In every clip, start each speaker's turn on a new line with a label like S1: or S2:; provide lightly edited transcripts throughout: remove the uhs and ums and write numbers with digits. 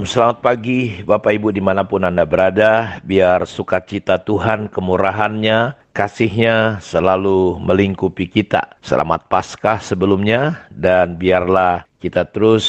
S1: Shalom, selamat pagi Bapak Ibu dimanapun Anda berada. Biar sukacita Tuhan, kemurahannya, kasihnya selalu melingkupi kita. Selamat Paskah sebelumnya, dan biarlah kita terus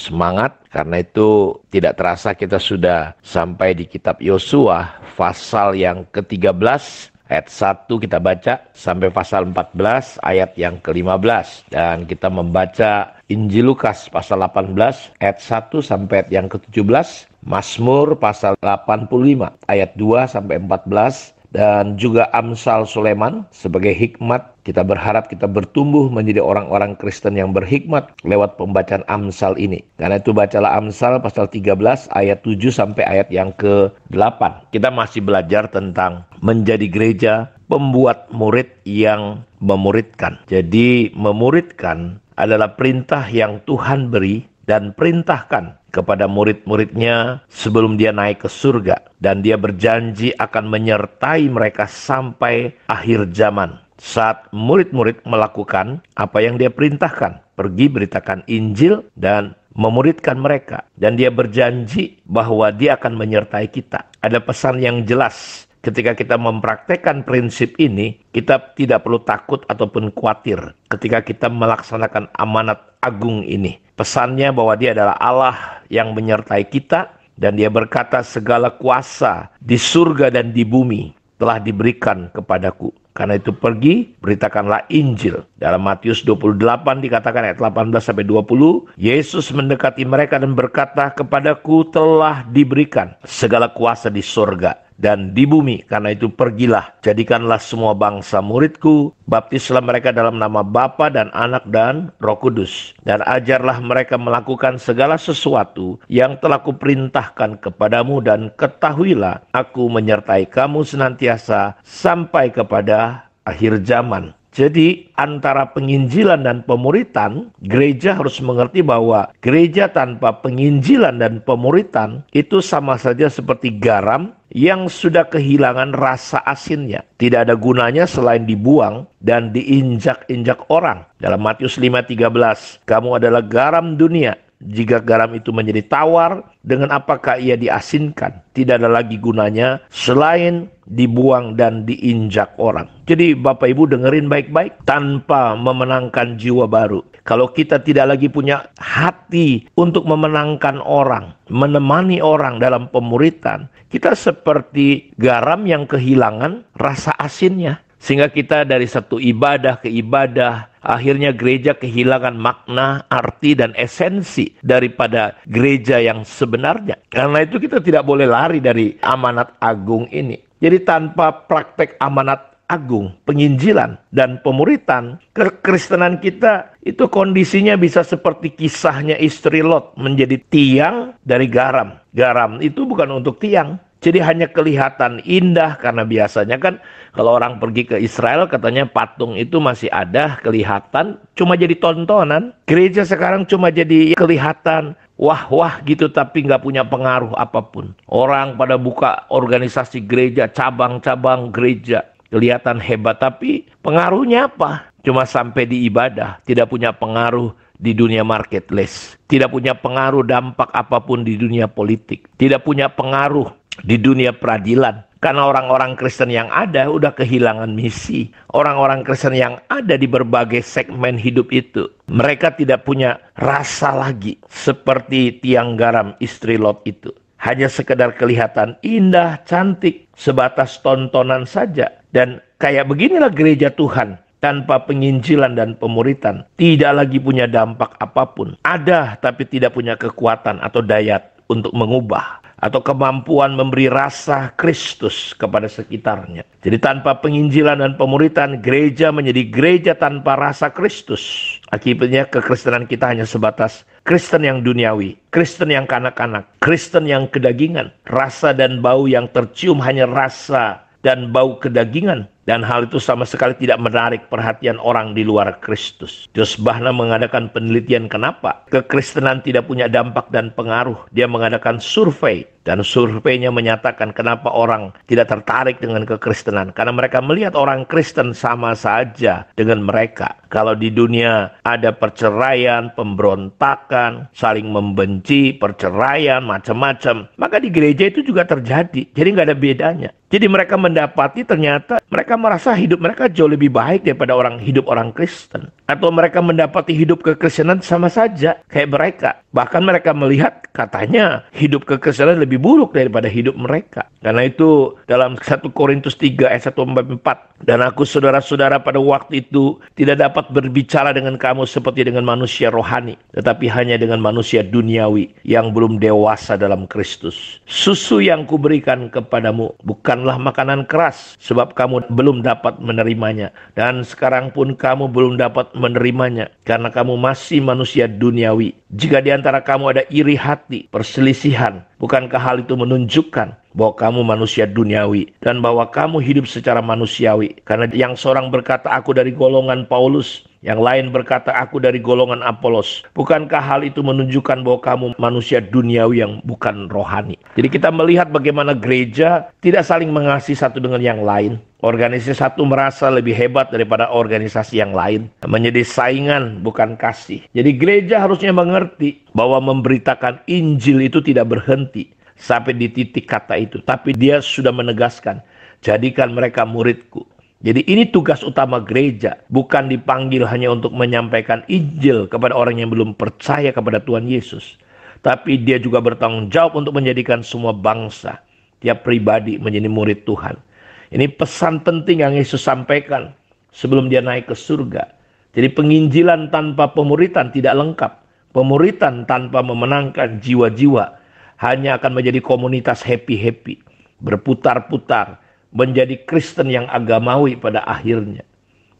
S1: semangat. Karena itu tidak terasa kita sudah sampai di kitab Yosua pasal yang ke-13. Ayat 1 kita baca sampai pasal 14 ayat yang ke-15. Dan kita membaca Injil Lukas pasal 18 ayat 1 sampai ayat yang ke-17. Mazmur pasal 85 ayat 2 sampai 14. Dan juga Amsal Sulaiman sebagai hikmat. Kita berharap kita bertumbuh menjadi orang-orang Kristen yang berhikmat lewat pembacaan Amsal ini. Karena itu bacalah Amsal pasal 13 ayat 7 sampai ayat yang ke-8. Kita masih belajar tentang menjadi gereja pembuat murid yang memuridkan. Jadi memuridkan adalah perintah yang Tuhan beri dan perintahkan kepada murid-muridnya sebelum dia naik ke surga. Dan dia berjanji akan menyertai mereka sampai akhir zaman. Saat murid-murid melakukan apa yang dia perintahkan, pergi beritakan Injil dan memuridkan mereka. Dan dia berjanji bahwa dia akan menyertai kita. Ada pesan yang jelas. Ketika kita mempraktekkan prinsip ini, kita tidak perlu takut ataupun khawatir ketika kita melaksanakan amanat agung ini. Pesannya bahwa dia adalah Allah yang menyertai kita, dan dia berkata segala kuasa di surga dan di bumi telah diberikan kepadaku. Karena itu pergi, beritakanlah Injil. Dalam Matius 28 dikatakan ayat 18-20, Yesus mendekati mereka dan berkata, kepadaku telah diberikan segala kuasa di surga dan di bumi. Karena itu pergilah, jadikanlah semua bangsa muridku, baptislah mereka dalam nama Bapa dan Anak dan Roh Kudus, dan ajarlah mereka melakukan segala sesuatu yang telah kuperintahkan kepadamu, dan ketahuilah aku menyertai kamu senantiasa sampai kepada akhir zaman. Jadi antara penginjilan dan pemuritan, gereja harus mengerti bahwa gereja tanpa penginjilan dan pemuritan itu sama saja seperti garam yang sudah kehilangan rasa asinnya. Tidak ada gunanya selain dibuang dan diinjak-injak orang. Dalam Matius 5:13, kamu adalah garam dunia. Jika garam itu menjadi tawar, dengan apakah ia diasinkan? Tidak ada lagi gunanya selain dibuang dan diinjak orang. Jadi Bapak Ibu dengerin baik-baik, tanpa memenangkan jiwa baru. Kalau kita tidak lagi punya hati untuk memenangkan orang, menemani orang dalam pemuritan, kita seperti garam yang kehilangan rasa asinnya. Sehingga kita dari satu ibadah ke ibadah, akhirnya gereja kehilangan makna, arti, dan esensi daripada gereja yang sebenarnya. Karena itu kita tidak boleh lari dari amanat agung ini. Jadi tanpa praktek amanat agung, penginjilan, dan pemuritan, kekristenan kita itu kondisinya bisa seperti kisahnya istri Lot, menjadi tiang dari garam. Garam itu bukan untuk tiang. Jadi hanya kelihatan indah, karena biasanya kan kalau orang pergi ke Israel katanya patung itu masih ada, kelihatan, cuma jadi tontonan. Gereja sekarang cuma jadi kelihatan wah-wah gitu, tapi nggak punya pengaruh apapun. Orang pada buka organisasi gereja, cabang-cabang gereja, kelihatan hebat, tapi pengaruhnya apa? Cuma sampai di ibadah, tidak punya pengaruh di dunia marketplace, tidak punya pengaruh dampak apapun di dunia politik, tidak punya pengaruh di dunia peradilan. Karena orang-orang Kristen yang ada udah kehilangan misi. Orang-orang Kristen yang ada di berbagai segmen hidup itu, mereka tidak punya rasa lagi seperti tiang garam istri Lot itu. Hanya sekedar kelihatan indah, cantik, sebatas tontonan saja. Dan kayak beginilah gereja Tuhan. Tanpa penginjilan dan pemuritan, tidak lagi punya dampak apapun. Ada, tapi tidak punya kekuatan atau daya untuk mengubah, atau kemampuan memberi rasa Kristus kepada sekitarnya. Jadi tanpa penginjilan dan pemuritan, gereja menjadi gereja tanpa rasa Kristus. Akibatnya kekristenan kita hanya sebatas Kristen yang duniawi, Kristen yang kanak-kanak, Kristen yang kedagingan. Rasa dan bau yang tercium hanya rasa dan bau kedagingan. Dan hal itu sama sekali tidak menarik perhatian orang di luar Kristus. Jos Bahna mengadakan penelitian kenapa kekristenan tidak punya dampak dan pengaruh. Dia mengadakan survei. Dan surveinya menyatakan kenapa orang tidak tertarik dengan kekristenan. Karena mereka melihat orang Kristen sama saja dengan mereka. Kalau di dunia ada perceraian, pemberontakan, saling membenci, perceraian, macam-macam. Maka di gereja itu juga terjadi. Jadi nggak ada bedanya. Jadi mereka mendapati ternyata mereka merasa hidup mereka jauh lebih baik daripada hidup orang Kristen. Atau mereka mendapati hidup kekristenan sama saja kayak mereka. Bahkan mereka melihat katanya hidup kekristenan lebih buruk daripada hidup mereka. Karena itu dalam 1 Korintus 3 ayat 1-4. Dan aku saudara-saudara pada waktu itu tidak dapat berbicara dengan kamu seperti dengan manusia rohani. Tetapi hanya dengan manusia duniawi yang belum dewasa dalam Kristus. Susu yang kuberikan kepadamu bukanlah makanan keras. Sebab kamu belum dapat menerimanya. Dan sekarang pun kamu belum dapat menerimanya. Karena kamu masih manusia duniawi. Jika di antara kamu ada iri hati, perselisihan, bukankah hal itu menunjukkan bahwa kamu manusia duniawi dan bahwa kamu hidup secara manusiawi? Karena yang seorang berkata aku dari golongan Paulus, yang lain berkata aku dari golongan Apolos. Bukankah hal itu menunjukkan bahwa kamu manusia duniawi yang bukan rohani? Jadi kita melihat bagaimana gereja tidak saling mengasihi satu dengan yang lain. Organisasi satu merasa lebih hebat daripada organisasi yang lain. Menjadi saingan bukan kasih. Jadi gereja harusnya mengerti bahwa memberitakan Injil itu tidak berhenti sampai di titik kata itu. Tapi dia sudah menegaskan, jadikan mereka muridku. Jadi ini tugas utama gereja. Bukan dipanggil hanya untuk menyampaikan Injil kepada orang yang belum percaya kepada Tuhan Yesus. Tapi dia juga bertanggung jawab untuk menjadikan semua bangsa, tiap pribadi menjadi murid Tuhan. Ini pesan penting yang Yesus sampaikan sebelum dia naik ke surga. Jadi penginjilan tanpa pemuritan tidak lengkap. Pemuritan tanpa memenangkan jiwa-jiwa hanya akan menjadi komunitas happy-happy. Berputar-putar menjadi Kristen yang agamawi pada akhirnya.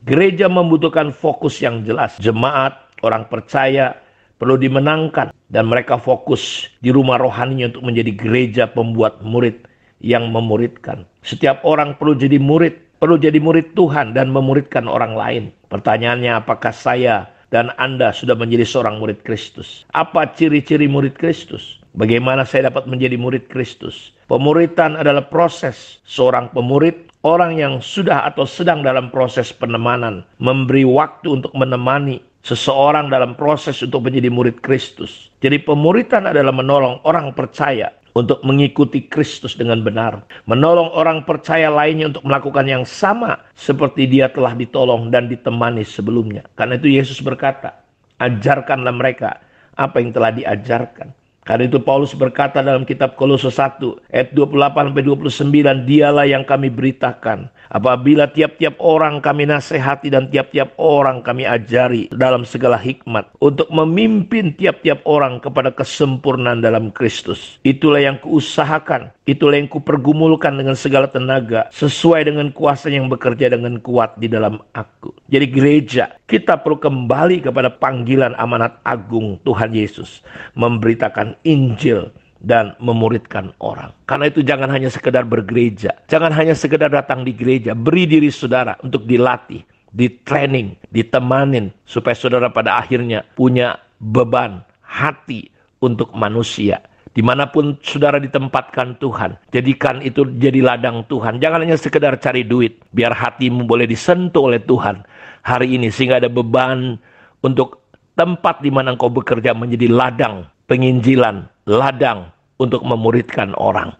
S1: Gereja membutuhkan fokus yang jelas. Jemaat, orang percaya perlu dimenangkan. Dan mereka fokus di rumah rohaninya untuk menjadi gereja pembuat murid yang memuridkan. Setiap orang perlu jadi murid Tuhan dan memuridkan orang lain. Pertanyaannya, apakah saya dan Anda sudah menjadi seorang murid Kristus? Apa ciri-ciri murid Kristus? Bagaimana saya dapat menjadi murid Kristus? Pemuritan adalah proses. Seorang pemurid, orang yang sudah atau sedang dalam proses penemanan, memberi waktu untuk menemani seseorang dalam proses untuk menjadi murid Kristus. Jadi pemuritan adalah menolong orang percaya untuk mengikuti Kristus dengan benar. Menolong orang percaya lainnya untuk melakukan yang sama seperti dia telah ditolong dan ditemani sebelumnya. Karena itu Yesus berkata, ajarkanlah mereka apa yang telah diajarkan. Karena itu Paulus berkata dalam kitab Kolose 1 ayat 28-29, dialah yang kami beritakan. Apabila tiap-tiap orang kami nasihati dan tiap-tiap orang kami ajari dalam segala hikmat. Untuk memimpin tiap-tiap orang kepada kesempurnaan dalam Kristus. Itulah yang kuusahakan. Itulah yang kupergumulkan dengan segala tenaga. Sesuai dengan kuasa yang bekerja dengan kuat di dalam aku. Jadi gereja, kita perlu kembali kepada panggilan amanat agung Tuhan Yesus. Memberitakan Injil dan memuridkan orang. Karena itu jangan hanya sekedar bergereja. Jangan hanya sekedar datang di gereja. Beri diri saudara untuk dilatih, di-training, ditemanin. Supaya saudara pada akhirnya punya beban hati untuk manusia. Dimanapun saudara ditempatkan Tuhan, jadikan itu jadi ladang Tuhan. Jangan hanya sekedar cari duit. Biar hatimu boleh disentuh oleh Tuhan hari ini. Sehingga ada beban untuk tempat di mana engkau bekerja menjadi ladang penginjilan, ladang untuk memuridkan orang.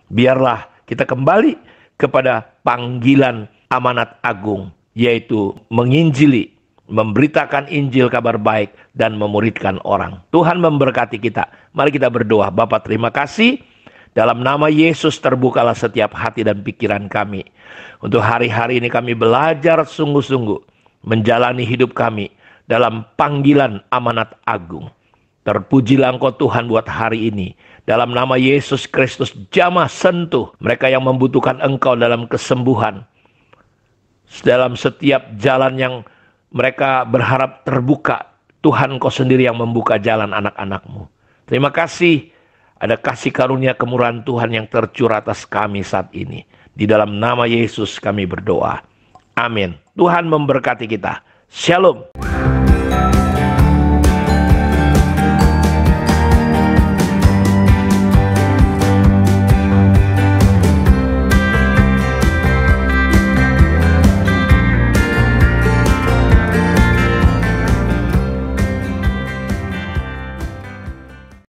S1: Biarlah kita kembali kepada panggilan amanat agung, yaitu menginjili, memberitakan Injil kabar baik, dan memuridkan orang. Tuhan memberkati kita. Mari kita berdoa. Bapa, terima kasih. Dalam nama Yesus terbukalah setiap hati dan pikiran kami. Untuk hari-hari ini kami belajar sungguh-sungguh menjalani hidup kami dalam panggilan amanat agung. Terpujilah Engkau Tuhan buat hari ini. Dalam nama Yesus Kristus, jamah sentuh mereka yang membutuhkan Engkau dalam kesembuhan. Dalam setiap jalan yang mereka berharap terbuka, Tuhan Engkau sendiri yang membuka jalan anak-anak-Mu. Terima kasih, ada kasih karunia kemurahan Tuhan yang tercurah atas kami saat ini. Di dalam nama Yesus kami berdoa. Amin. Tuhan memberkati kita. Shalom.